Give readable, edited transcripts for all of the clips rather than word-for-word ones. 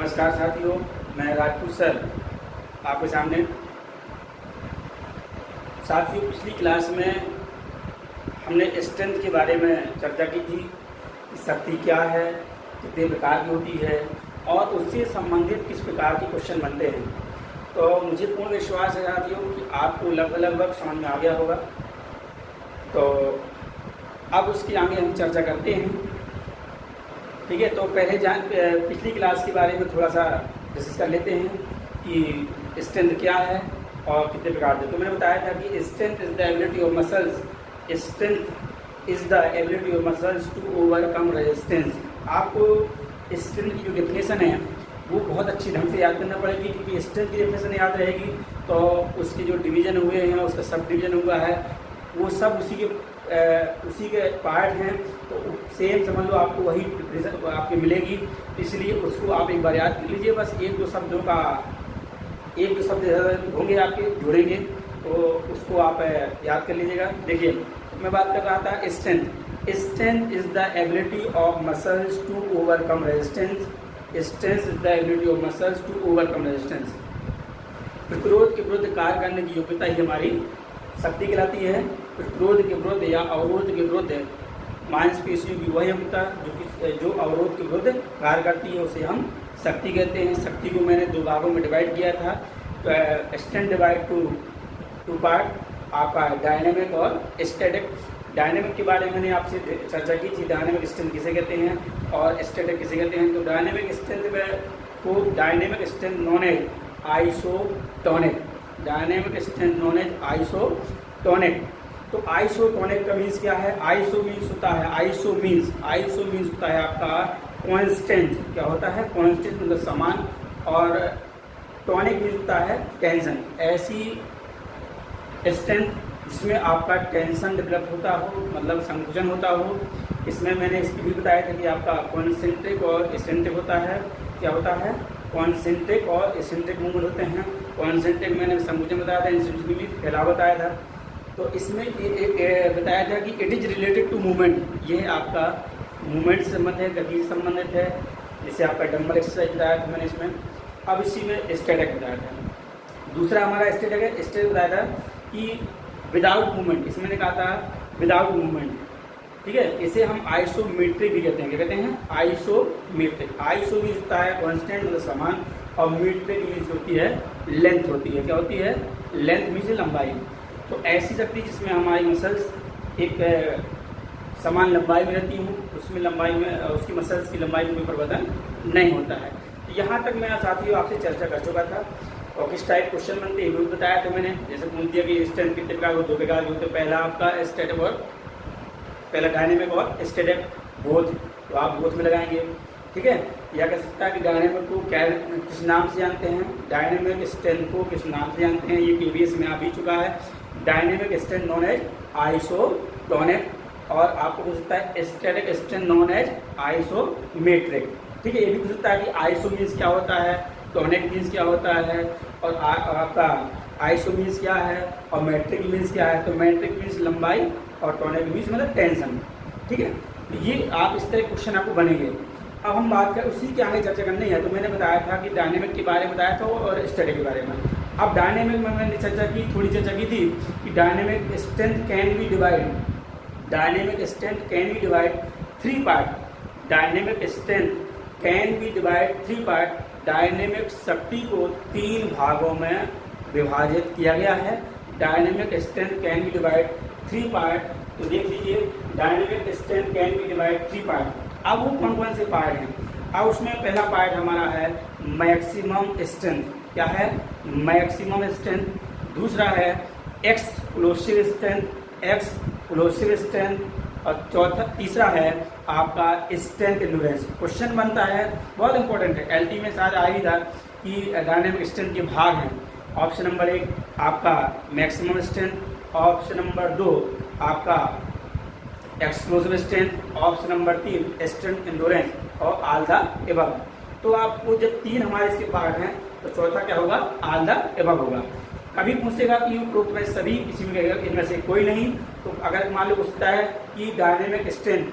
नमस्कार साथियों, मैं राजपूत सर आपके सामने। साथियों, पिछली क्लास में हमने स्ट्रेंथ के बारे में चर्चा की थी कि शक्ति क्या है, कितने प्रकार की होती है और उससे संबंधित किस प्रकार के क्वेश्चन बनते हैं। तो मुझे पूर्ण विश्वास है साथियों कि आपको लगभग समझ में आ गया होगा। तो अब उसके आगे हम चर्चा करते हैं। ठीक है, तो पहले पिछली क्लास के बारे में थोड़ा सा डिस्कस कर लेते हैं कि स्ट्रेंथ क्या है और कितने प्रकार के। तो मैंने बताया था कि strength is the ability of muscles, strength is the ability of muscles to overcome resistance. आपको स्ट्रेंथ की जो डेफिनेशन है वो बहुत अच्छी ढंग से याद करना पड़ेगी, क्योंकि स्ट्रेंथ की डेफिनेशन याद रहेगी तो उसके जो डिवीज़न हुए हैं, उसका सब डिवीज़न हुआ है, वो सब उसी के पार्ट हैं। तो सेम समझ लो आपको वही डेफिनेशन आपकी मिलेगी, इसलिए उसको आप एक बार याद कर लीजिए। बस एक दो शब्द होंगे आपके जुड़ेंगे, तो उसको आप याद कर लीजिएगा। देखिए, मैं बात कर रहा था strength. Strength is the ability of muscles to overcome resistance. Strength is the ability of muscles to overcome resistance. प्रतिरोध के विरुद्ध कार्य करने की योग्यता ही हमारी शक्ति कहलाती है। प्रतिरोध के विरुद्ध या अवरोध के विरुद्ध मांसपेशियों की वही क्षमता जो अवरोध के विरुद्ध कार्य करती है उसे हम शक्ति कहते हैं। शक्ति को मैंने दो भागों में डिवाइड किया था। तो स्ट्रेंथ डिवाइड टू पार्ट आपका डायनेमिक और स्टैटिक। डायनेमिक के बारे में मैंने आपसे चर्चा की थी, डायनेमिक स्ट्रेंथ किसे कहते हैं और स्टैटिक किसे कहते हैं। तो डायनेमिक स्ट्रेंथ को dynamic strength known as isotonic. Dynamic strength known as isotonic. तो आइसोटोनिक का मीन्स क्या है? आइसो मीन्स होता है आइसो मीन्स होता है आपका कॉन्स्टेंट। क्या होता है? कॉन्स्टेंट मतलब समान, और टॉनिक मीन्स होता है टेंशन। ऐसी स्ट्रेंथ जिसमें आपका टेंशन डेवलप होता हो, मतलब संकुचन होता हो। इसमें मैंने इसकी भी बताया था कि आपका कॉन्सेंट्रिक और एसेंट्रिक होता है। क्या होता है? कॉन्सेंट्रिक और एसेंट्रिक मूवमेंट होते हैं। कॉन्सेंट्रिक मैंने संकुचन बताया था, एसेंट्रिक भी फैलाव बताया था। तो इसमें बताया था कि it is related to movement. ये आपका मूवमेंट से संबंध है, गति से संबंधित है। जैसे आपका डंबल एक्सरसाइज बताया था मैंने इसमें। अब इसी में स्टैटिक बताया था। दूसरा हमारा स्टैटिक है। स्टैटिक बताया था कि विदाउट मूवमेंट। इसमें मैंने कहा था विदाउट मूवमेंट। ठीक है, इसे हम आइसोमेट्रिक भी कहते हैं। क्या कहते हैं? आइसोमेट्रिक। आइसो मीन्स होता है कॉन्स्टेंट मतलब समान, और मेट्रिक मीन्स होती है लेंथ होती है। क्या होती है? लेंथ मीन्स लंबाई। तो ऐसी शक्ति जिसमें हमारी मसल्स एक समान लंबाई में रहती हूँ, उसमें लंबाई में उसकी मसल्स की लंबाई में कोई परिवर्तन नहीं होता है। तो यहाँ तक मैं साथियों आपसे चर्चा कर चुका था। और किस टाइप क्वेश्चन बनते हैं वो भी बताया था मैंने। जैसे पूछ दिया कि स्ट्रेंथ कितने प्रकार दो प्रकार के होते हैं। पहला आपका स्टैटिक और पहला डायनेमिक और स्टैटिक बोथ। तो आप बोथ में लगाएंगे। ठीक है, या कह सकता है कि डायनेमिक को किस नाम से जानते हैं, डायनेमिक स्ट्रेंथ को किस नाम से जानते हैं। ये प्रीवियस में आ भी चुका है। Dynamic strength known as isotonic, और आपको पूछ सकता है static strength known as isometric. ठीक है, ये भी पूछ सकता है कि आइसो मीन्स क्या होता है, टोनिक मीन्स क्या होता है, और आपका आइसो मीन्स क्या है, और मैट्रिक मीन्स क्या है। तो मैट्रिक मीन्स लंबाई और टोनिक मीन्स मतलब टेंशन। ठीक है, तो ये आप इस तरह क्वेश्चन आपको बनेंगे। अब हम बात करें उसी के आगे चर्चा करनी है। तो मैंने बताया था कि डायनेमिक के बारे में बताया था और स्टैटिक के बारे में। अब डायनेमिक में मैंने थोड़ी चर्चा की थी कि dynamic strength can be divide. Dynamic strength can be divide three part. Dynamic strength can be divide three part. Dynamic शक्ति को तीन भागों में विभाजित किया गया है। Dynamic strength can be divide three part. तो देख लीजिए, dynamic strength can be divide three part. अब वो कौन कौन से पार्ट हैं? अब उसमें पहला पार्ट हमारा है मैक्सिमम स्ट्रेंथ। क्या है? Maximum strength. दूसरा है एक्सप्लोसिव स्ट्रेंथ, और तीसरा है आपका स्ट्रेंथ एंड्योरेंस। क्वेश्चन बनता है, बहुत इंपॉर्टेंट है, एलटी में शायद आ ही था कि डायनेमिक स्ट्रेंथ के भाग हैं। ऑप्शन नंबर 1 आपका मैक्सिमम स्ट्रेंथ, ऑप्शन नंबर 2 आपका explosive strength, option number 3 strength endurance, और ऑल द एबव। तो आपको जब तीन हमारे इसके पार्ट हैं तो चौथा क्या होगा? ऑल द एबव होगा। कभी पूछेगा कि उपरोक्त में सभी, किसी में कहेगा इनमें से कोई नहीं। तो अगर मान लो पूछता है कि डायनेमिक स्ट्रेंथ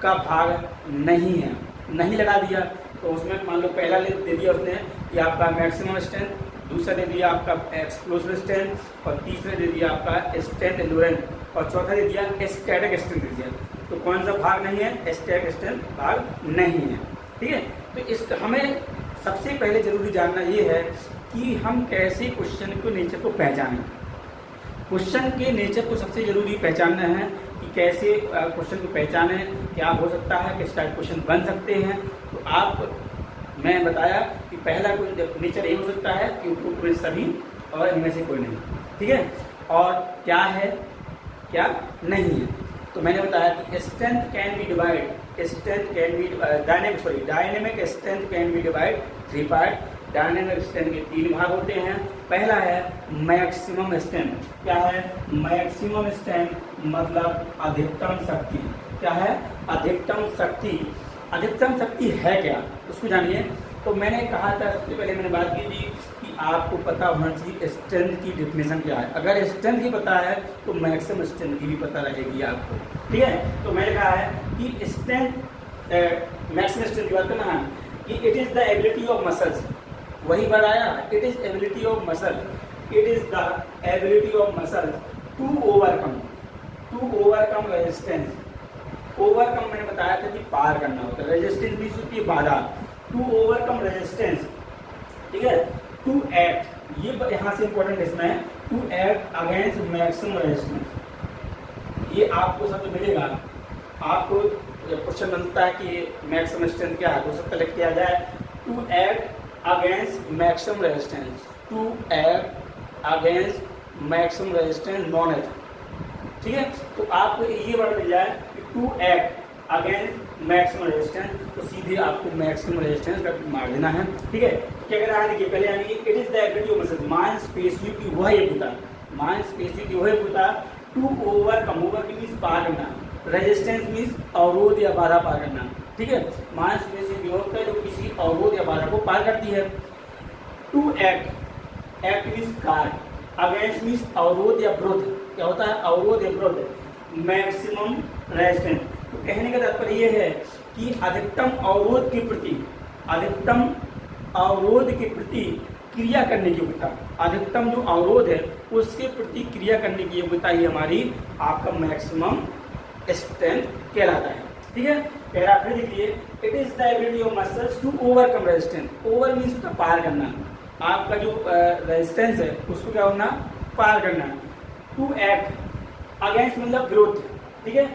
का भाग नहीं है, नहीं लगा दिया, तो उसमें मान लो पहला दे दिया उसने कि आपका मैक्सिमम स्ट्रेंथ, दूसरा दे दिया आपका एक्सप्लोसिव स्ट्रेंथ, और तीसरा दे दिया आपका स्ट्रेंथ एंड्योरेंस, और चौथा दे दिया स्टैटिक स्ट्रेंथ दे दिया। तो कौन सा भाग नहीं है? स्टैटिक स्ट्रेंथ भाग नहीं है। ठीक है, तो इस हमें सबसे पहले जरूरी जानना ये है कि हम कैसे क्वेश्चन को नेचर को पहचानें। क्वेश्चन के नेचर को सबसे जरूरी पहचानना है कि कैसे क्वेश्चन को पहचाने, क्या हो सकता है, किस टाइप क्वेश्चन बन सकते हैं। तो मैं बताया कि पहला नेचर ये हो सकता है कि उपरोक्त में सभी और इनमें से कोई नहीं। ठीक है, और क्या है क्या नहीं है। तो मैंने बताया कि strength can be divide, dynamic strength can be divide 3 part. Dynamic strength के 3 भाग होते हैं। पहला है मैक्सिमम स्ट्रेंथ। क्या है मैक्सिमम स्ट्रेंथ? मतलब अधिकतम शक्ति। क्या है? अधिकतम शक्ति। अधिकतम शक्ति है क्या, उसको जानिए। तो मैंने कहा था, सबसे पहले मैंने बात की थी कि आपको पता होना चाहिए स्ट्रेंथ की डिफिनेशन क्या है। अगर स्ट्रेंथ ही पता है तो मैक्सिमम स्ट्रेंथ की भी पता रहेगी आपको। ठीक है, तो मैंने कहा है कि स्ट्रेंथ मैक्सिमम स्ट्रेंथ की बात करना है कि it is the ability of muscles. वही बात आया, it is ability of muscle, it is the ability of muscle to overcome resistance. Overcome मैंने बताया था कि पार करना होता है, रेजिस्टेंस भी होती है बाधा। टू ओवरकम रेजिस्टेंस, ठीक है, टू एक्ट, ये यहाँ से इंपॉर्टेंट इसमें है, to act against maximum resistance. ये आपको सब मिलेगा। आपको क्वेश्चन बनता है कि मैक्सिमम स्ट्रेंथ क्या है, तो उसका कलेक्ट किया जाए to act against maximum resistance, to act against maximum resistance known as. ठीक है, तो आपको ये वर्ड मिल जाए कि to act against maximum resistance, तो सीधे आपको मैक्सिमम रेजिस्टेंस का मार देना है। ठीक है, क्या कहना है, देखिए पहले यानी it is the ability of muscle, मांसपेशियों की वह योग्यता, मांसपेशियों की वह योग्यता टू ओवरकम, ओवर की मींस पार करना, रेजिस्टेंस मींस अवरोध या बाधा पार करना। ठीक है, मांसपेशियों की योग्यता जो किसी अवरोध या बाधा को पार करती है। टू एक्ट, एक्ट मींस कार्य, अगेंस्ट मींस अवरोध या विरोध। क्या होता है? अवरोध या विरोध। मैक्सिमम रेजिस्टेंस, तो कहने का तात्पर्य यह है कि अधिकतम अवरोध के प्रति, अधिकतम अवरोध के प्रति क्रिया करने की योग्यता, अधिकतम जो अवरोध है उसके प्रति क्रिया करने की योग्यता ही हमारी आपका मैक्सिमम स्ट्रेंथ कहलाता है। ठीक है, पहला फिर देखिए, it is the ability of muscles to overcome resistance. Over means उसका पार करना, आपका जो रेजिस्टेंस है उसको क्या होना? पार करना। टू एक्ट अगेंस्ट मतलब विरोध। ठीक है,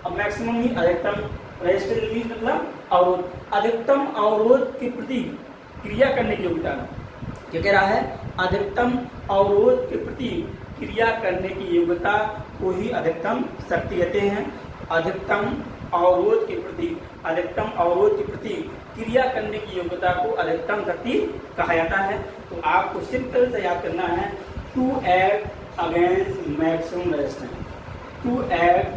अब मैक्सिमम मीन अधिकतम, रेजिस्टेंस मीन मतलब अवरोध, अधिकतम अवरोध के प्रति क्रिया करने की योग्यता। क्या कह रहा है? अधिकतम अवरोध के प्रति क्रिया करने की योग्यता को ही अधिकतम शक्ति कहते हैं। अधिकतम अवरोध के प्रति, अधिकतम अवरोध के प्रति क्रिया करने की योग्यता को अधिकतम शक्ति कहा जाता है। तो आपको सिंपल से याद करना है, to act against maximum resistance, to act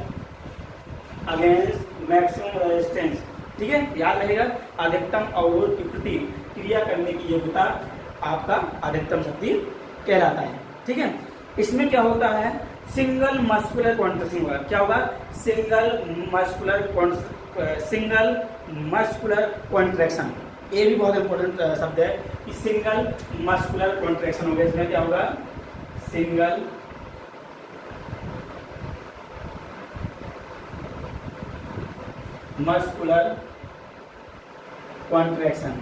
against maximum resistance. ठीक है, याद रहेगा, अधिकतम अवरोध के प्रति क्रिया करने की योग्यता आपका अधिकतम शक्ति कहलाता है। ठीक है, इसमें क्या होता है? सिंगल मस्कुलर कॉन्ट्रैक्शन होगा। क्या होगा? Single muscular contraction. ये भी बहुत इंपॉर्टेंट शब्द है कि सिंगल मस्कुलर कॉन्ट्रैक्शन होगा। इसमें क्या होगा? सिंगल मस्कुलर कॉन्ट्रैक्शन,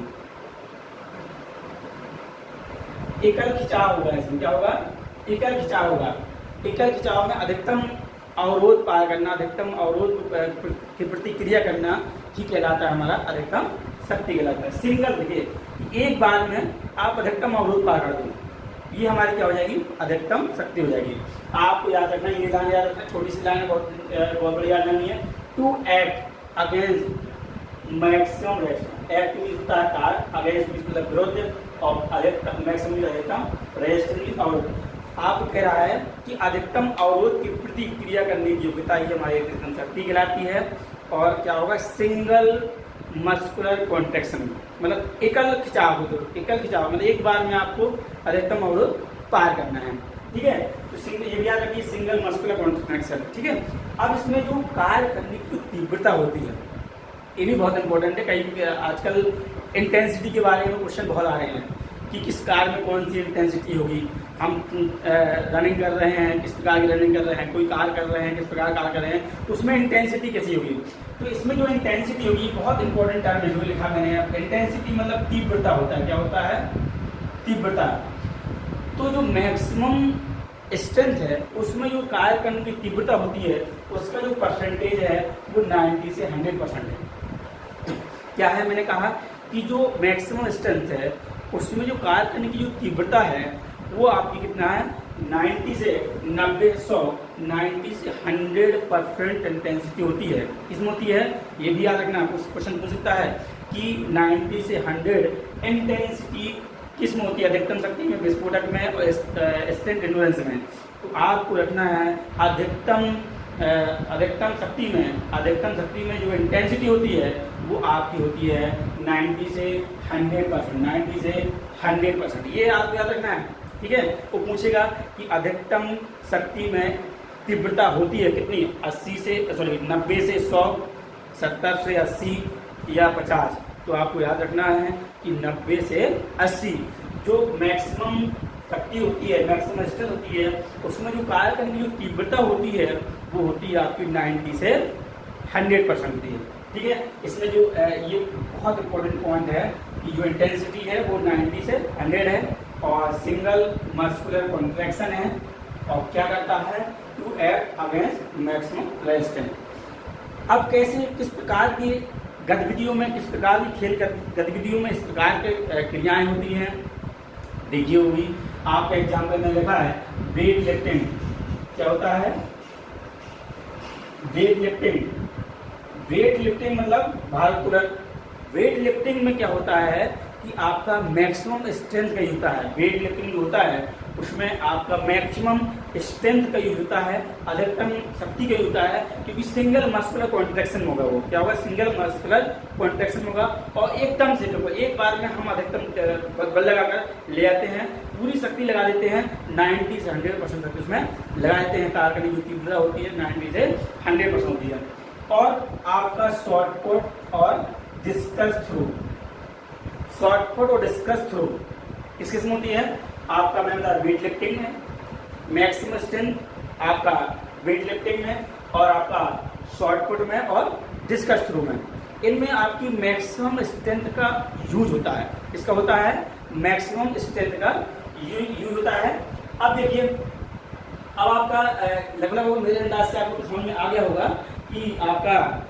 एकल खिंचाव होगा। इसमें क्या होगा? एकल खिंचाव होगा। एकल खिंचाव में अधिकतम अवरोध पार करना, अधिकतम अवरोध की प्रतिक्रिया करना ही कहलाता है हमारा अधिकतम शक्ति कहलाता है। सिंगल, देखिए एक बार में आप अधिकतम अवरोध पार कर दो, ये हमारी क्या हो जाएगी? अधिकतम शक्ति हो जाएगी। आपको याद रखना, ये लाइन याद रखना, छोटी सी लाइन बहुत बड़ी याद नहीं है। To act against maximum resistance, act means कार्य, अगेंस्ट मींस मतलब विरोध, और अधिकतम मैक्सिमम अधिकतम रेजिस्टेंस अवरोध। आप कह रहा है कि अधिकतम अवरोध की प्रति क्रिया करने की योग्यता ही हमारी अधिकतम शक्ति कहलाती है। और क्या होगा? सिंगल मस्कुलर कॉन्ट्रैक्शन, मतलब एकल खिंचाव हो, तो एकल खिंचाव मतलब एक बार में आपको अधिकतम अवरोध पार करना है। ठीक है, तो ये भी याद रखिए, सिंगल मस्कुलर कॉन्ट्रैक्शन। ठीक है, अब इसमें जो कार्य करने की तीव्रता होती है ये भी बहुत इंपॉर्टेंट है। कई आजकल इंटेंसिटी के बारे में क्वेश्चन बहुत आ रहे हैं कि किस कार में कौन सी इंटेंसिटी होगी, हम रनिंग कर रहे हैं किस प्रकार की रनिंग कर रहे हैं, कोई कार कर रहे हैं किस प्रकार कार कर रहे हैं, तो उसमें इंटेंसिटी कैसी होगी। तो इसमें जो इंटेंसिटी होगी बहुत इंपॉर्टेंट टर्म है जो लिखा मैंने, इंटेंसिटी मतलब तीव्रता होता है। क्या होता है? तीव्रता। तो जो मैक्सिमम स्ट्रेंथ है उसमें जो कार्य करने की तीव्रता होती है उसका जो परसेंटेज है वो 90 से 100% है। क्या है? मैंने कहा कि जो मैक्सिमम स्ट्रेंथ है उसमें जो कार्य करने की जो तीव्रता है वो आपकी कितना है? 90 से 90 100 90 से 100% इंटेंसिटी होती है। किसमें होती है? ये भी याद रखना, कुछ क्वेश्चन पूछ सकता है कि 90 से 100 इंटेंसिटी किसमें होती है? अधिकतम शक्ति में, विस्फोटक में और स्ट्रेंथ एंड्योरेंस में। तो आपको रखना है अधिकतम शक्ति में जो इंटेंसिटी होती है वो आपकी होती है 90 से 100%, 90 से 100%। ये आपको याद रखना है, ठीक है। वो पूछेगा कि अधिकतम शक्ति में तीव्रता होती है कितनी? 90 से 100, 70 से 80 या 50। तो आपको याद रखना है कि 90 से 80 जो मैक्सिमम शक्ति होती है, मैक्सिमम स्ट्रेंथ होती है, उसमें जो कार्य करने की जो तीव्रता होती है वो होती है आपकी 90 से 100% होती है, ठीक है। इसमें जो ये बहुत इंपॉर्टेंट पॉइंट है कि जो इंटेंसिटी है वो 90 से 100 है और सिंगल मस्कुलर कॉन्ट्रैक्शन है और क्या करता है? To act against maximum resistance. अब कैसे, किस प्रकार की गतिविधियों में, किस प्रकार की खेल गतिविधियों में इस प्रकार के क्रियाएं होती हैं, देखिए होगी। आपका एग्जाम्पल में लिखा है वेट लिफ्टिंग। क्या होता है? वेट लिफ्टिंग मतलब भारोत्तोलन। वेट लिफ्टिंग में क्या होता है कि आपका मैक्सिमम स्ट्रेंथ का यूज होता है। वेट लिफ्टिंग जो होता है उसमें आपका मैक्सिमम स्ट्रेंथ का यूज होता है, अधिकतम शक्ति का यूज होता है, क्योंकि सिंगल मस्कुलर कॉन्ट्रैक्शन होगा। वो क्या होगा? सिंगल मस्कुलर कॉन्ट्रैक्शन होगा और एकदम से देखो एक बार में हम अधिकतम बल लगाकर ले आते हैं, पूरी शक्ति लगा देते हैं, 90 से 100% शक्ति उसमें लगा देते हैं। कार करने की तीव्रता होती है 90 से 100% होती है। और आपका शॉर्ट पुट और डिस्कस थ्रो किस किस्म होती है? आपका मैंने बताया वेट लिफ्टिंग में मैक्सिमम स्ट्रेंथ आपका वेट लिफ्टिंग में और आपका शॉर्ट पुट में और डिस्कस थ्रो में। इनमें आपकी मैक्सिमम स्ट्रेंथ का यूज होता है। इसका होता है मैक्सिमम स्ट्रेंथ का यूज होता है। अब देखिए, अब आपका लगभग मेरे अंदाज से आपको समझ में आ गया होगा कि आपका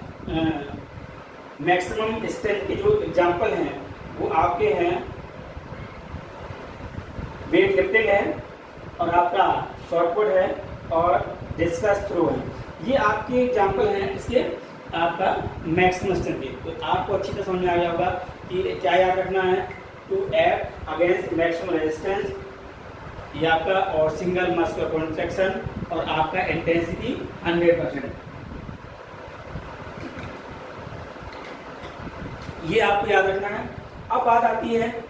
मैक्सिमम स्ट्रेंथ के जो एग्जाम्पल हैं वो आपके हैं वेट लिफ्टिंग है और आपका शॉर्ट पुट है और डिस्कस थ्रो है। ये आपके एग्जाम्पल हैं इसके आपका मैक्सिमम स्ट्रेंथ के। तो आपको अच्छी तरह समझ में आ गया होगा कि क्या याद रखना है? To act against maximum resistance, ये आपका और सिंगल मस्कुलर कॉन्ट्रैक्शन और आपका इंटेंसिटी 100%। ये आपको याद रखना है। अब बात आती है,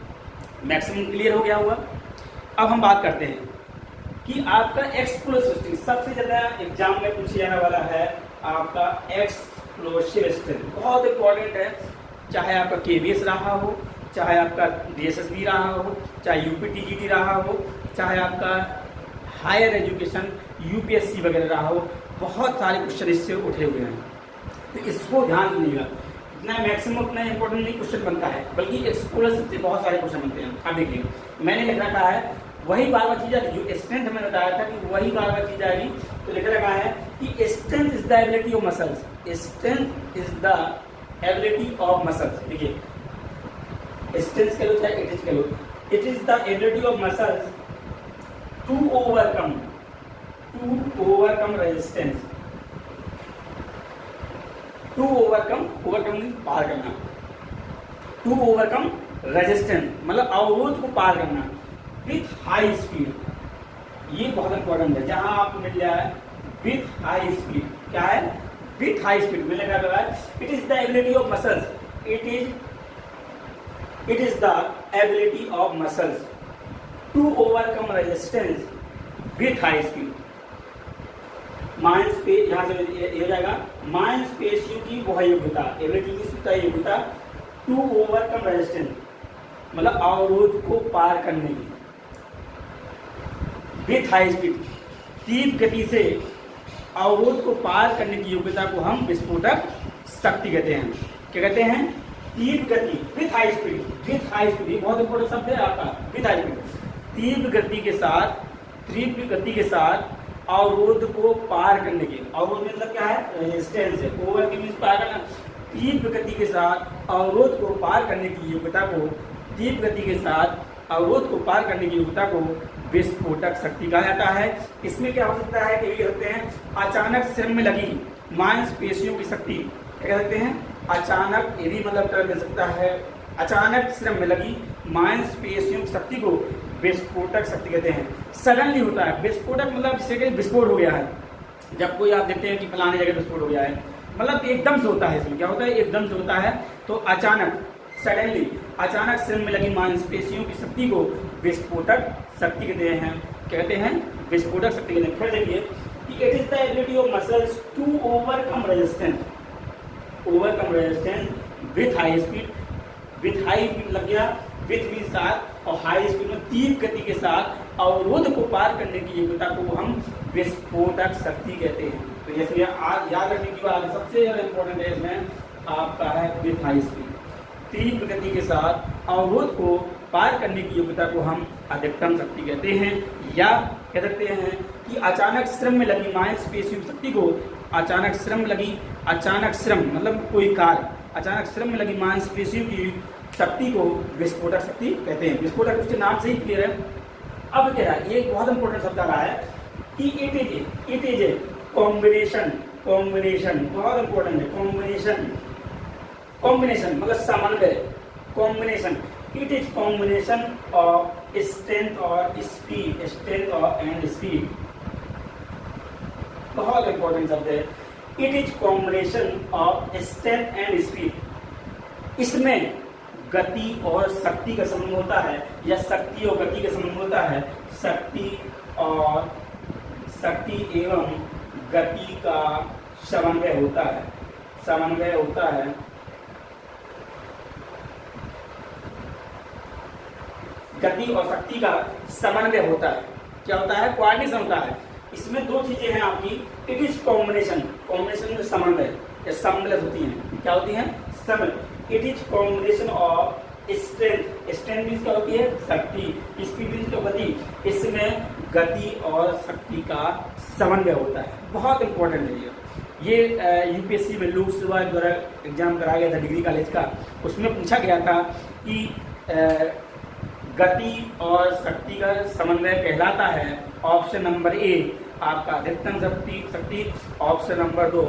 मैक्सिमम क्लियर हो गया हुआ। अब हम बात करते हैं कि आपका एक्सप्लोसिव स्ट्रेंथ, सबसे ज्यादा एग्जाम में पूछा जाने वाला है आपका एक्सप्लोसिव स्ट्रेंथ। बहुत इंपॉर्टेंट है, चाहे आपका केवीएस रहा हो, चाहे आपका डीएसएसबी रहा हो, चाहे यूपीटीजीटी रहा हो, चाहे आपका हायर एजुकेशन यूपीएससी वगैरह रहा हो, बहुत सारे क्वेश्चन इससे उठे हुए हैं। तो इसको ध्यान दीजिएगा, इतना मैक्सिमम उतना इंपॉर्टेंट नहीं क्वेश्चन बनता है, बल्कि एक्सप्लोसिव से बहुत सारे क्वेश्चन बनते हैं। अब देखिए, मैंने लिख रखा है वही बार बार चीज आएगी, जो स्ट्रेंथ मैंने बताया था कि वही बार बार चीज आएगी। तो लिख रखा है कि strength is the ability of muscles, strength is the ability of muscles. देखिए स्ट्रेंथ कह लो चाहे इट कह लो, it is the ability of muscles to overcome resistance, to overcome पार करना, टू ओवरकम रेजिस्टेंस मतलब अवरोध को पार करना विथ हाई स्पीड। ये बहुत इंपॉर्टेंट है, जहां आपको मिल जाए विथ हाई स्पीड। क्या है? विथ हाई स्पीड मिलने का मतलब है it is the ability of muscles, it is the ability of muscles to overcome resistance with high speed. यहाँ से ये हो जाएगा मांसपेशियों की वह योग्यता, एबिलिटी की योग्यता टू ओवरकम रेजिस्टेंस, मतलब अवरोध को पार करने की, विथ हाई स्पीड, तीव्र गति से अवरोध को पार करने की योग्यता को हम विस्फोटक शक्ति कहते हैं। क्या कहते हैं? तीव्र गति, with high speed, with high speed, ये बहुत इंपॉर्टेंट शब्द है आपका, विथ हाई स्पीड, तीव्र गति के साथ अवरोध को पार करने की, अवरोध मतलब क्या है? रेजिस्टेंस है, ओवर के मींस पार करना, तीव्र गति के साथ अवरोध को पार करने की योग्यता को, तीव्र गति के साथ अवरोध को पार करने की योग्यता को विस्फोटक शक्ति कहा जाता है। इसमें क्या हो सकता है? कि कहते हैं अचानक श्रम में लगी मांसपेशियों की शक्ति, क्या कहते हैं? अचानक, ये भी मतलब टर्म मिल सकता है, अचानक श्रम में लगी मांसपेशियों की शक्ति को विस्फोटक शक्ति कहते हैं। सडनली होता है विस्फोटक, मतलब जिसे कि विस्फोट हो गया है, जब कोई आप देखते हैं कि फलाने जगह विस्फोट हो गया है, मतलब एकदम से होता है। इसमें क्या होता है? एकदम से होता है। तो अचानक, सडनली, अचानक श्रम में लगी मांसपेशियों की शक्ति को विस्फोटक शक्ति कहते हैं। कहते हैं विस्फोटक शक्ति कहते हैं। फिर देखिए कि it is the ability of muscles to overcome resistance, overcome resistance with high speed, with high speed लग गया, विथ भी साथ, और हाई स्पीड में तीव्र गति के साथ अवरोध को पार करने की योग्यता को हम विस्फोटक शक्ति कहते हैं। तो इसमें याद रखने की बात सबसे ज्यादा इंपॉर्टेंट है, इसमें आपका है विथ हाई स्पीड, तीव्र गति के साथ अवरोध को पार करने की योग्यता को हम अधिकतम शक्ति कहते हैं। या कह सकते हैं कि अचानक श्रम में लगी मांसपेशियों की शक्ति को, अचानक श्रम लगी, अचानक श्रम मतलब कोई कार्य, अचानक श्रम में लगी मांसपेशियों की शक्ति को विस्फोटक शक्ति कहते हैं। विस्फोटक उसके नाम से ही क्लियर है। अब क्या है? ये बहुत इंपॉर्टेंट शब्द आ रहा है कि it is a combination, combination बहुत इंपॉर्टेंट है, कॉम्बिनेशन, कॉम्बिनेशन मतलब समन्वय, combination, it is combination of strength और स्पीड, स्ट्रेंथ और एंड स्पीड, बहुत इंपॉर्टेंट शब्द है। It is combination of strength and speed, इसमें गति और शक्ति का संबंध होता है, या शक्ति और गति का संबंध होता है, शक्ति एवं गति का समन्वय होता है, समन्वय होता है। गति और शक्ति का समन्वय होता है। क्या होता है? कोऑर्डिनेशन होता है। इसमें दो चीजें हैं आपकी, इट इज कॉम्बिनेशन, कॉम्बिनेशन में समन्वय या सम्मिलित होती हैं। क्या होती हैं? सम्मिलित। It is combination of strength, strength means क्या होती है? शक्ति, स्पीड मीन्स तो गति, इसमें गति और शक्ति का समन्वय होता है। बहुत इंपॉर्टेंट है ये यूपीएससी में लोक सेवा द्वारा एग्जाम कराया गया था डिग्री कॉलेज का, उसमें पूछा गया था कि गति और शक्ति का समन्वय कहलाता है ऑप्शन नंबर ए आपका अधिकतम शक्ति, ऑप्शन नंबर 2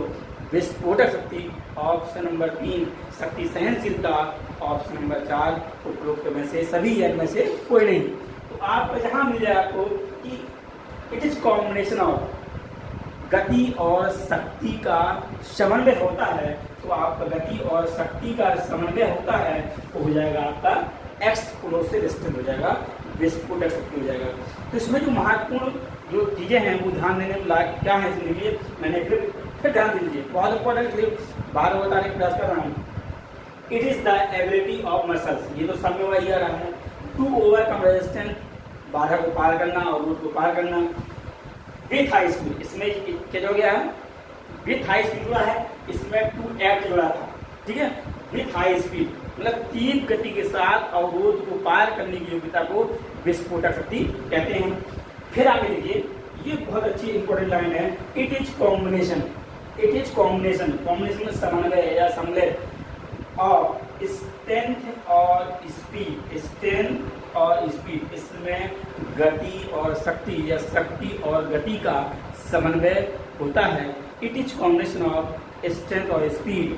विस्फोटक शक्ति, ऑप्शन नंबर 3 शक्ति सहनशीलता, ऑप्शन नंबर 4 उपरोक्त में से सभी एक में से कोई नहीं। तो आपको जहां मिल जाए आपको कि इट इज कॉम्बिनेशन ऑफ गति और शक्ति का समन्वय होता है, तो आपका गति और शक्ति का समन्वय होता है तो हो जाएगा आपका एक्सप्लोसिव स्ट्रेंथ हो जाएगा, विस्फोटक शक्ति हो जाएगा। तो इसमें जो महत्वपूर्ण जो चीजें हैं वो ध्यान देने लायक क्या है, इसके लिए मैंने फिर ध्यान दीजिए, बहुत इंपॉर्टेंट बार बताने का प्रयास कर रहा हूँ। It is the ability of muscles, ये तो सब में वही आ रहा है, टू ओवरकम रेजिस्टेंस, बाधा को पार करना और रूट को पार करना विथ हाई स्पीड। इसमें क्या हो गया है? विथ हाई स्पीड जुड़ा है, इसमें टू एक्ट जुड़ा था, ठीक है। विथ हाई स्पीड मतलब तीव्र गति के साथ अवरोध को पार करने की योग्यता को विस्फोटक शक्ति कहते हैं। फिर आगे देखिए, ये बहुत अच्छी इंपॉर्टेंट लाइन है, it is combination, it is combination, combination में समन्वय या सम्मिलित और स्ट्रेंथ और स्पीड, स्ट्रेंथ और स्पीड, इसमें गति और शक्ति या शक्ति और गति का समन्वय होता है। It is combination of strength और स्पीड,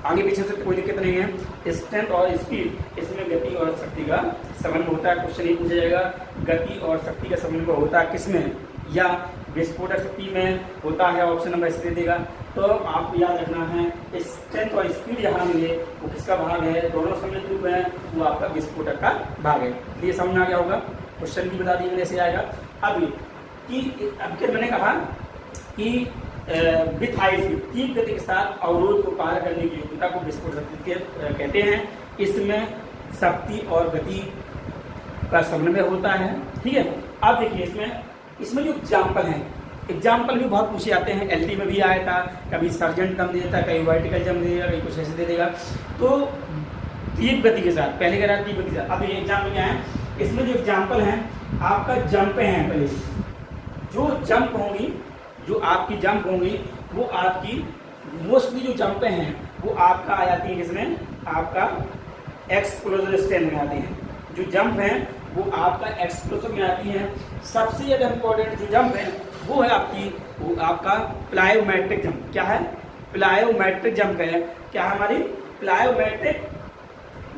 आगे पीछे से कोई दिक्कत नहीं है, स्ट्रेंथ और स्पीड, इसमें गति और शक्ति का समन्वय होता है। क्वेश्चन ये पूछा जाएगा गति और शक्ति का समन्वय होता है किसमें, या विस्फोटक शक्ति में होता है, ऑप्शन नंबर इसे दे देगा। तो आपको याद रखना है स्ट्रेंथ और स्पीड जहाँ मिले वो किसका भाग है, दोनों सम्मिलित रूप है, वो आपका विस्फोटक का भाग है। ये समझ में आ गया होगा, क्वेश्चन भी बता दिए मैंने, ऐसे आएगा। अब क्या मैंने कहा कि विथ हाई स्पीड, तीव्र गति के साथ अवरोध को पार करने की योग्यता को विस्फोट शक्ति कहते हैं। इसमें शक्ति और गति का समन्वय होता है। ठीक है, अब देखिए इसमें जो एग्जाम्पल हैं, एग्जाम्पल भी बहुत पूछे जाते हैं, एलटी में भी आया था, कभी सर्जेंट कम दे देता, कभी वर्टिकल जंप दे देगा, कभी कुछ ऐसे दे देगा। तो तीव्र गति के साथ, पहले कह रहा तीव्र गति के साथ, अब ये एग्जाम्पल क्या है, इसमें जो एग्जाम्पल हैं आपका जंप हैं, पहले जो जंप होंगी, जो आपकी जंप होंगी वो आपकी मोस्टली जो जंप हैं वो आपका आ जाती है किसमें, आपका एक्सप्लोसिव स्ट्रेंथ में आती हैं। जो जंप हैं वो आपका एक्सप्लोसिव में आती हैं। सबसे ज़्यादा इम्पोर्टेंट जो जंप है वो है आपका प्लायोमेट्रिक जंप। क्या है? प्लायोमेट्रिक जंप है। क्या है हमारी? प्लायोमेट्रिक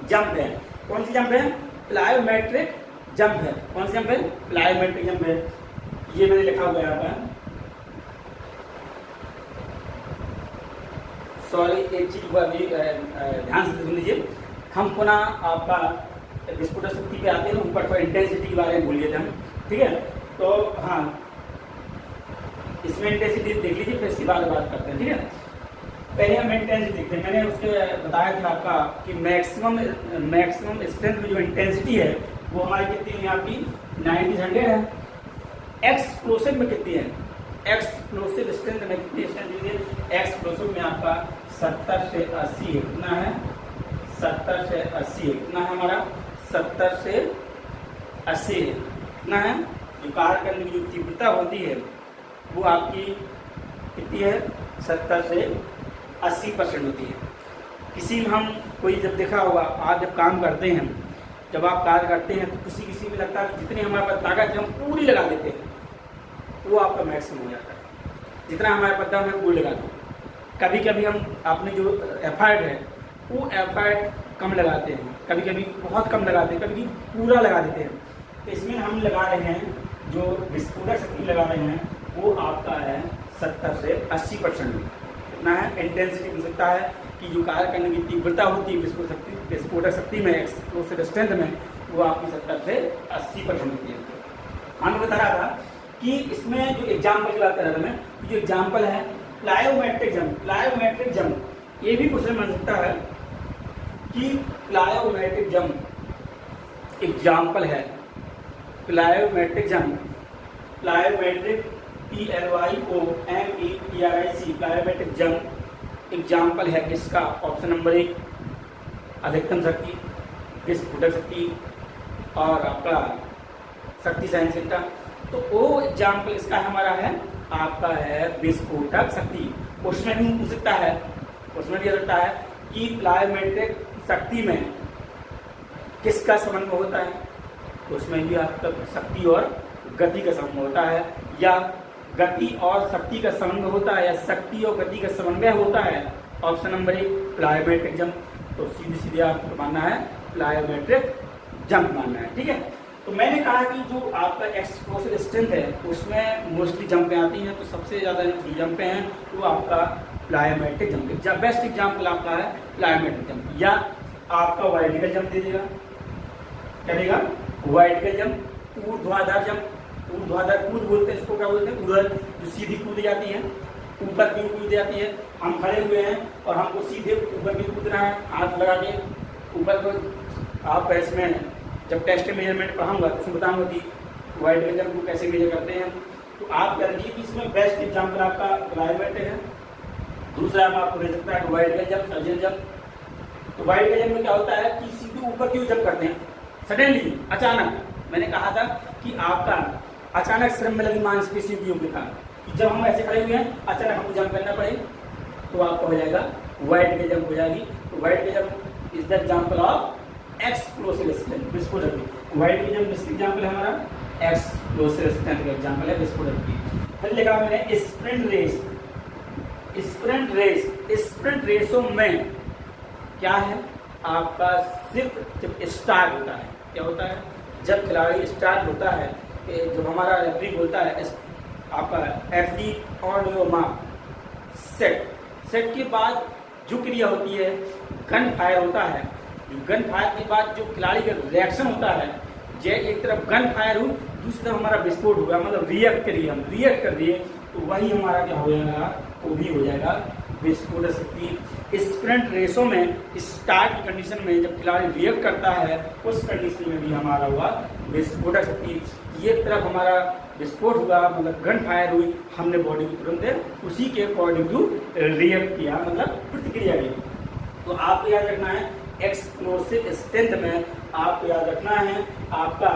जंप है। कौन सी जंप है? प्लायोमेट्रिक जंप है। कौन सी जंप है? प्लायोमेट्रिक जंप है। ये मैंने लिखा हुआ है यहाँ पर, सॉरी एक चीज को अभी ध्यान से सुन लीजिए। हम पुनः आपका विस्फोटक शक्ति पे आते हैं, ऊपर पर इंटेंसिटी के बारे में भूल गए थे हम। ठीक है, तो हाँ इसमें इंटेंसिटी देख लीजिए, फिर इसके बाद बात करते हैं। ठीक है, पहले हम इंटेंसिटी देखते हैं। मैंने उसके बताया था आपका कि मैक्सिमम स्ट्रेंथ में जो इंटेंसिटी है वो हमारी कितनी है, आपकी 90-100 है। एक्सप्लोसिव में कितनी है? एक्सप्लोसिव स्ट्रेंथ में कितनी स्ट्रेंथ है? एक्सप्लोसिव में आपका 70 से 80 है। कितना है? 70 से 80 है। कितना है हमारा? 70 से 80 है। कितना है? जो कार्य करने की जो तीव्रता होती है वो आपकी कितनी है? 70 से 80% होती है। किसी में हम कोई जब देखा होगा, आप जब काम करते हैं, जब आप कार्य करते हैं तो किसी में लगता है कि जितनी हमारे पास ताकत है हम पूरी लगा देते हैं, वो आपका मैक्सिमम हो जाता है। जितना हमारे पास दम है पूरी लगा दो। कभी कभी हम अपने जो एफर्ट है वो एफर्ट कम लगाते हैं, कभी कभी बहुत कम लगाते हैं, कभी पूरा लगा देते हैं। तो इसमें हम लगा रहे हैं, जो विस्फोटक शक्ति लगा रहे हैं वो आपका है 70 से 80%। कितना है? इंटेंसिटी मिल सकता है कि जो कार्य करने की तीव्रता होती है विस्फोटक शक्ति में, एक्सप्लोसिव स्ट्रेंथ में, वो आपकी 70 से 80% होती है। हम बता रहा था कि इसमें जो एग्जाम्पल की बात कर रहा था मैं, जो एग्जाम्पल है प्लायोमेट्रिक जंप। प्लायोमेट्रिक जंप ये भी क्वेश्चन बन सकता है कि प्लायोमेट्रिक जंप एग्जाम्पल है। Plyometric jump, plyometric PLYOMETRIC plyometric jump example है किसका? ऑप्शन नंबर 1 अधिकतम शक्ति, विस्फोटक शक्ति और आपका शक्ति सहनशीलता। तो वो एग्जाम्पल इसका हमारा है, आपका है विस्फोटक शक्ति। उसमें भी पूछ सकता है, उसमें भी आ सकता है कि प्लायोमेट्रिक शक्ति में किसका समन्वय होता है? तो उसमें भी आपका शक्ति और गति का समन्वय होता है, या गति और शक्ति का समन्वय होता है, या शक्ति और गति का समन्वय होता है। Option number 1 plyometric jump. तो सीधे आपको मानना है प्लायोमेट्रिक जंप मानना है। ठीक है, तो मैंने कहा कि जो आपका एक्सप्लोसिव स्ट्रेंथ है उसमें मोस्टली जंपें आती हैं, तो सबसे ज़्यादा जो जंपें हैं वो आपका प्लायोमेट्रिक जंप। बेस्ट एग्जाम्पल आपका है प्लायोमेट्रिक जंप। या आपका वर्टिकल जंप दे देगा, क्या देगा? वर्टिकल जंप, ऊर्ध्वाधर जंप। ऊर्ध्वाधर कूद बोलते हैं इसको, क्या बोलते हैं? उधर जो सीधी कूद जाती है, ऊपर की कूद जाती है। हम खड़े हुए हैं और हमको सीधे ऊपर की कूदना है, हाथ लगा के ऊपर को। आप इसमें जब टेस्ट मेजरमेंट पढ़ाऊंगा तो उसमें बताऊंगा कि वर्टिकल जंप को कैसे मेजर करते हैं। तो आप कर लीजिए कि इसमें बेस्ट एग्जाम्पल आपका प्लायोमेट्रिक है। दूसरा हम आपको दे सकता है वर्टिकल जंप, सर्जन जंप। तो वर्टिकल जंप में क्या होता है कि सीधे ऊपर क्यों जंप करते हैं? सडनली, अचानक। मैंने कहा था कि आपका अचानक श्रम में लगी मांसपेशियों की योग्यता, कि जब हम ऐसे खड़े हुए हैं अचानक हमको जंप करना पड़े तो आपका हो जाएगा वर्टिकल जंप हो जाएगी। तो vertical jump is the example of explosive strength, विस्फोटक। वर्टिकल जंप बेस्ट एग्जाम्पल है हमारा एक्सप्लोसिव स्ट्रेंथ का एग्जाम्पल है विस्फोटक की। फिर लिखा मैंने स्प्रिंट रेस। स्प्रिंट रेसों में क्या है आपका? सिर्फ जब स्टार्ट होता है, क्या होता है? जब खिलाड़ी स्टार्ट होता है, जब हमारा रेफरी बोलता है आपका FD on your mark set के बाद जो क्रिया होती है गन फायर होता है। गन फायर के बाद जो खिलाड़ी का रिएक्शन होता है, जैसे एक तरफ गन फायर हो दूसरी तरफ हमारा विस्फोट हुआ, मतलब रिएक्ट कर दिए, तो वही हमारा क्या हो जाएगा, वो भी हो जाएगा विस्फोटक शक्ति। स्प्रिंट रेसों में स्टार्ट की कंडीशन में जब खिलाड़ी रिएक्ट करता है उस कंडीशन में भी हमारा हुआ विस्फोटक शक्ति। ये तरफ हमारा विस्फोट हुआ, मतलब गन फायर हुई, हमने बॉडी को तुरंत उसी के अकॉर्डिंग टू रिएक्ट किया, मतलब प्रतिक्रिया दी। तो आपको याद रखना है एक्सप्लोसिव स्ट्रेंथ में आपको याद रखना है आपका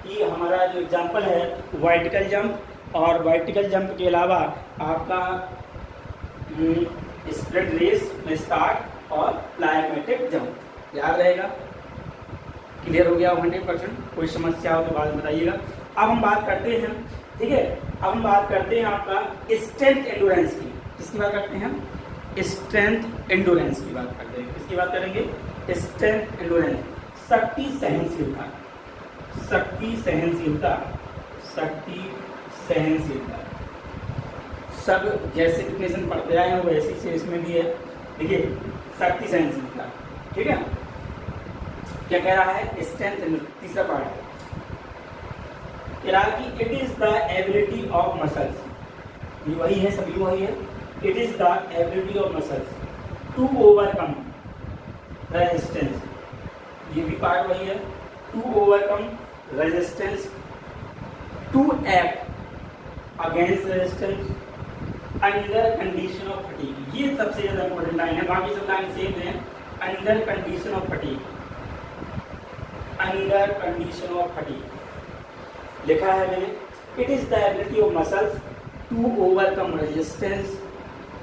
कि हमारा जो एग्जाम्पल है वर्टिकल जंप, और वर्टिकल जंप के अलावा आपका स्प्रिंट रेस में स्टार्ट और प्लायोमेट्रिक जंप याद रहेगा। क्लियर हो गया 100%? कोई समस्या हो तो बाद में बताइएगा। अब हम बात करते हैं, ठीक है, अब हम बात करते हैं आपका स्ट्रेंथ एंडोरेंस की। किसकी बात करते हैं? स्ट्रेंथ एंडोरेंस की बात करते हैं। किसकी बात करेंगे? स्ट्रेंथ एंडोरेंस, शक्ति सहनशीलता, शक्ति सहनशीलता, शक्ति सहनशीलता। सब जैसे डिफिनेशन पढ़ते आए हैं वैसे से इसमें भी है। देखिए शक्ति सहनशीलता, ठीक है, क्या कह रहा है? स्ट्रेंथ, तीसरा पार्ट कह रहा है कि it is the ability of muscles, ये वही है, सभी वही है। It is the ability of muscles to overcome resistance, ये भी पार्ट वही है। To overcome resistance, to act against resistance under condition of fatigue. ये सबसे ज्यादा इंपॉर्टेंट लाइन है, बाकी सब लाइन सेम है। Under condition of fatigue, under condition of fatigue लिखा है मैंने। It is the ability of muscles to overcome resistance,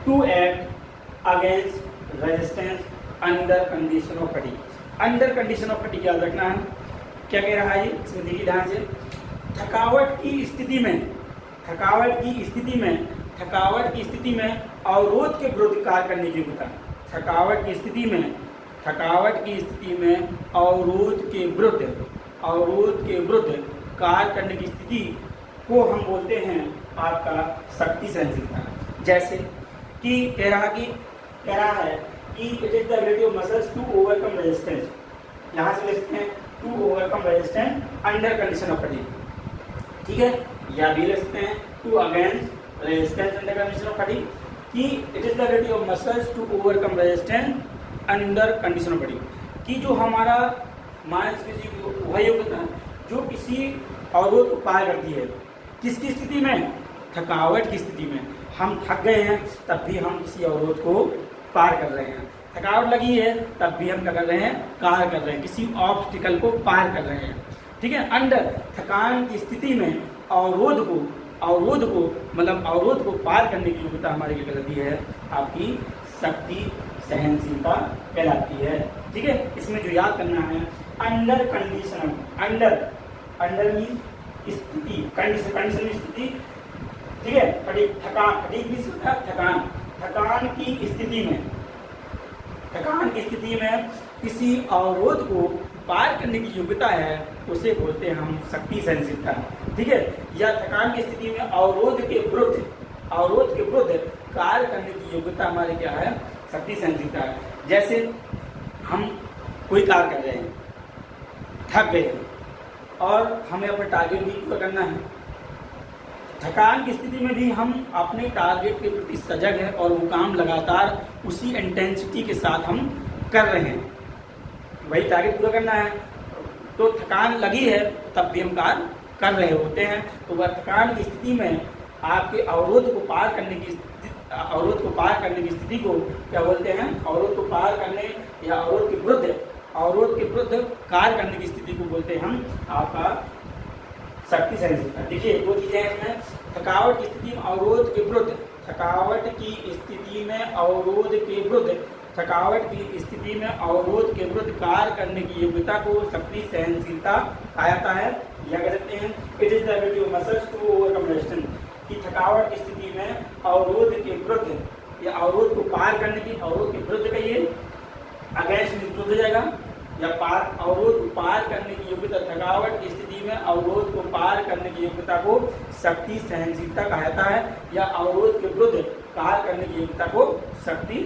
to act against resistance under condition of fatigue. Under condition of fatigue याद रखना है। क्या कह रहा है? इसमें देखिए ध्यान से, थकावट की स्थिति में, थकावट की स्थिति में, थकावट की स्थिति में अवरोध के विरुद्ध कार्य करने की योग्यता। थकावट की स्थिति में, थकावट की स्थिति में अवरोध के विरुद्ध, अवरोध के विरुद्ध कार्य करने की स्थिति को हम बोलते हैं आपका शक्ति सहनशीलता। जैसे कि कह रहा है कि it is the ability of muscles to overcome resistance, यहाँ से लिखते हैं to overcome resistance under condition of fatigue, ठीक है, या भी लिखते हैं to against resistance under condition of fatigue, कि it is the ability of muscles to overcome resistance under condition of fatigue, कि जो हमारा मांसपेशी वह योग्यता जो किसी अवरोध को पार करती है। किसकी स्थिति में? थकावट की स्थिति में। हम थक गए हैं तब भी हम किसी अवरोध को पार कर रहे हैं, थकावट लगी है तब भी हम क्या कर रहे हैं? कार्य कर रहे हैं, किसी ऑब्स्टिकल को पार कर रहे हैं, ठीक है। अंडर थकान की स्थिति में अवरोध को मतलब अवरोध को पार करने की योग्यता हमारी क्या कहलाती है? आपकी शक्ति सहनशीलता कहलाती है, ठीक है। इसमें जो याद करना है अंडर कंडीशन, अंडर मीन स्थिति, कंडीशन की स्थिति, ठीक है। फटीग भी थकान की स्थिति में, थकान की स्थिति में किसी अवरोध को पार करने की योग्यता है उसे बोलते हैं हम शक्ति सहनशीलता, ठीक है। या थकान की स्थिति में अवरोध के विरुद्ध कार्य करने की योग्यता हमारी क्या है? शक्ति सहनशीलता है। जैसे हम कोई कार्य कर रहे हैं, थक गए और हमें अपना टारगेट भी पूरा करना है। थकान की स्थिति में भी हम अपने टारगेट के प्रति सजग हैं और वो काम लगातार उसी इंटेंसिटी के साथ हम कर रहे हैं, वही टारगेट पूरा करना है। तो थकान लगी है तब भी हम कार्य कर रहे होते हैं। तो वह थकान की स्थिति में आपके अवरोध को पार करने की स्थिति को क्या बोलते हैं? अवरोध को पार करने या अवरोध के विरुद्ध कार्य करने की स्थिति को बोलते हैं हम आपका शक्ति सहनशीलता। देखिए दो चीजें हैं इसमें, थकावट की स्थिति में अवरोध के विरुद्ध, थकावट की स्थिति में अवरोध के विरुद्ध कार्य करने की योग्यता को शक्ति सहनशीलता कहा जाता है। या कह सकते हैं it is the ability of muscles to overcome resistance, कि थकावट की स्थिति में अवरोध के विरुद्ध या अवरोध को पार करने की, अवरोध के विरुद्ध कहिए, अगेंस्ट विरुद्ध हो जाएगा, या अवरोध को पार करने की योग्यता, थकावट की स्थिति में अवरोध को पार करने की योग्यता को शक्ति सहनशीलता कहा जाता है। या अवरोध के विरुद्ध कार्य करने की योग्यता को शक्ति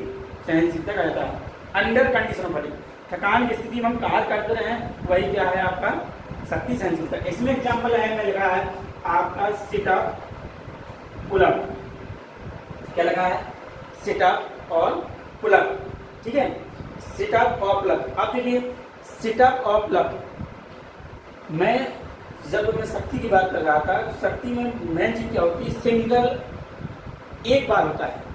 सहनशीलता कहा जाता है। अंडर कंडीशन ऑफ फटीग, थकान की स्थिति में हम कार्य करते रहे वही क्या है? आपका शक्ति सहनशीलता। इसमें एग्जाम्पल है, मैं लिखा है आपका सिट अप, पुल अप, क्या लगा है, सिटअप और पुलअप, ठीक है, सिटअप और पुलअप। आप देखिए सिटअप और पुलअप, जब मैं शक्ति की बात कर रहा था, शक्ति में मेन चीज क्या होती है, सिंगल एक बार होता है,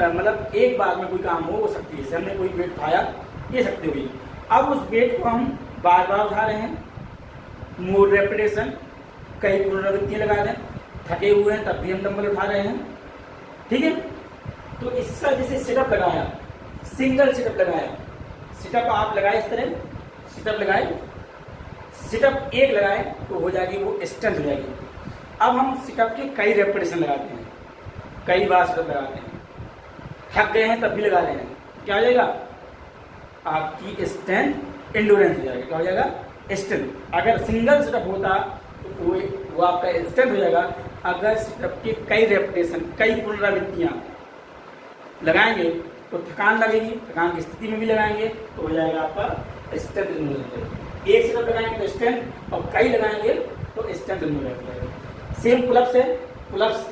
मतलब एक बार में कोई काम हो वो शक्ति, जैसे हमने कोई वेट उठाया ये शक्ति हुई। अब उस वेट को हम बार बार उठा रहे हैं, मोर रेपिटेशन, कई पुनरावृत्तियां लगा दें, थके हुए हैं तब भी हम डंबल उठा रहे हैं, ठीक है। तो इसका जैसे सिटअप लगाया, सिंगल सिटअप लगाया, सिटअप आप लगाए इस तरह, सिटअप लगाए, सिटअप एक लगाए तो हो जाएगी वो स्ट्रेंथ हो जाएगी। अब हम सिटअप के कई रेपिटेशन लगाते हैं, कई बार सिटअप लगाते हैं, थक गए हैं तब भी लगा रहे हैं, क्या हो जाएगा, आपकी स्ट्रेंथ एंडोरेंस हो जाएगा, क्या हो जाएगा, स्ट्रेंथ। अगर सिंगल सिटअप होता तो वो आपका स्ट्रेंथ हो जाएगा। अगर सिटअप के कई रेपिटेशन, कई पुनरावृत्तियां लगाएंगे तो थकान लगेगी, थकान की स्थिति में भी लगाएंगे तो हो जाएगा आपका स्ट्रेंथ। एक सिटअप लगाएंगे तो स्ट्रेंथ, और कई लगाएंगे तो स्ट्रेंथ हो जाएगा। सेम पुलअप्स है, पुलअप्स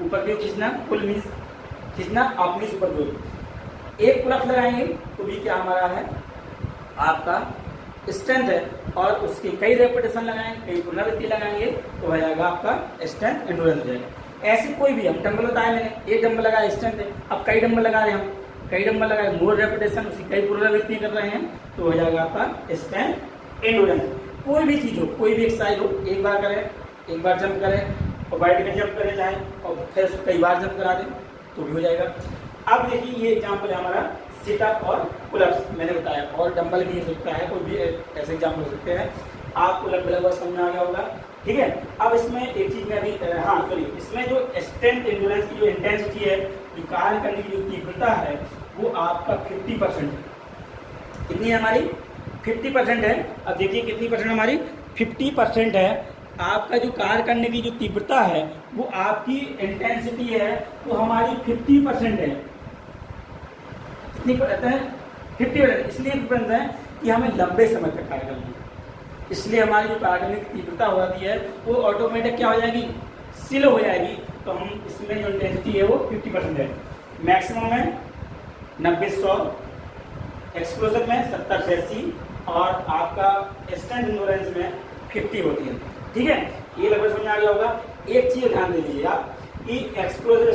ऊपर की खींचना, पुल मीन्स खींचना, अप मीन्स ऊपर की। एक पुलअप लगाएंगे तो भी क्या हमारा है, आपका स्ट्रेंथ है, और उसके कई रेपिटेशन लगाएंगे, कई पुनरावृत्ति लगाएंगे तो हो जाएगा आपका स्ट्रेंथ एंडोरेंस हो जाएगा। ऐसे कोई भी, हम डंबल बताया मैंने, एक डंबल लगाया स्ट्रेंथ है, अब कई डंबल लगा रहे हैं, हम कई डंबल लगाए, मोर रेपिटेशन, उसकी कई पुनरावृत्ति कर रहे हैं तो हो जाएगा आपका स्ट्रेंथ एंडोरेंस। कोई भी चीज हो, कोई भी एक्सरसाइज हो, एक बार करें, एक बार जंप करें और वर्टिकल जंप करें चाहे, और फिर उसको कई बार जंप करा दें तो भी हो जाएगा। अब देखिए ये एग्जाम्पल है हमारा सिटअप और पुलअप्स मैंने बताया, और डंबल भी हो सकता है, कोई भी ऐसे एग्जाम्पल हो सकते हैं। आपको लगभग समझ में आ गया होगा, ठीक है। अब इसमें एक चीज में अभी इसमें जो स्ट्रेंथ एंडोरेंस की जो इंटेंसिटी है, जो कार्य करने की जो तीव्रता है, वो आपका 50% है। कितनी है हमारी, 50% है। अब देखिए कितनी परसेंट हमारी, 50% है। आपका जो कार्य करने की जो तीव्रता है वो आपकी इंटेंसिटी है, तो हमारी 50% है। कितनी कहते हैं, 50%। इसलिए डिफरेंस है कि हमें लंबे समय तक कार्य करना है, इसलिए हमारी जो कार्य करने की तीव्रता हो जाती है वो ऑटोमेटिक क्या हो जाएगी, स्लो हो जाएगी। तो हम इसमें जो इंटेंसिटी है वो 50% है। मैक्सिमम में 90-100, एक्सप्लोसिव में 70-80, और आपका स्ट्रेंथ एंडोरेंस में 50 होती है, ठीक है। ये लगभग समझ आ गया होगा। एक चीज ध्यान दे लीजिए आप कि एक्सप्लोसिव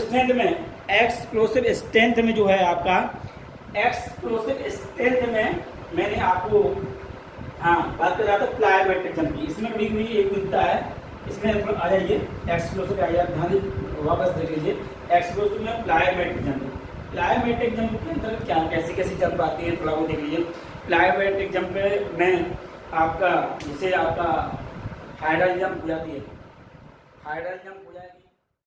स्ट्रेंथ में जो है आपका, एक्सप्लोसिव स्ट्रेंथ में मैंने आपको बात कर रहा था प्लायोमेट्रिक जंप की। इसमें कभी भी एक मिलता है, इसमें आ जाइए एक्सप्लोसिव, आइए ध्यान वापस देख लीजिए। एक्सप्लोसिव में प्लायोमेट्रिक जंप, प्लायोमेट्रिक जंप के अंदर क्या कैसी कैसी जंप आती है थोड़ा वो देख लीजिए। प्लायोमेट्रिक जंप में आपका जैसे आपका हाइड्रल जंप हो जाती है, हाइड्रल जंप हो जाएगी।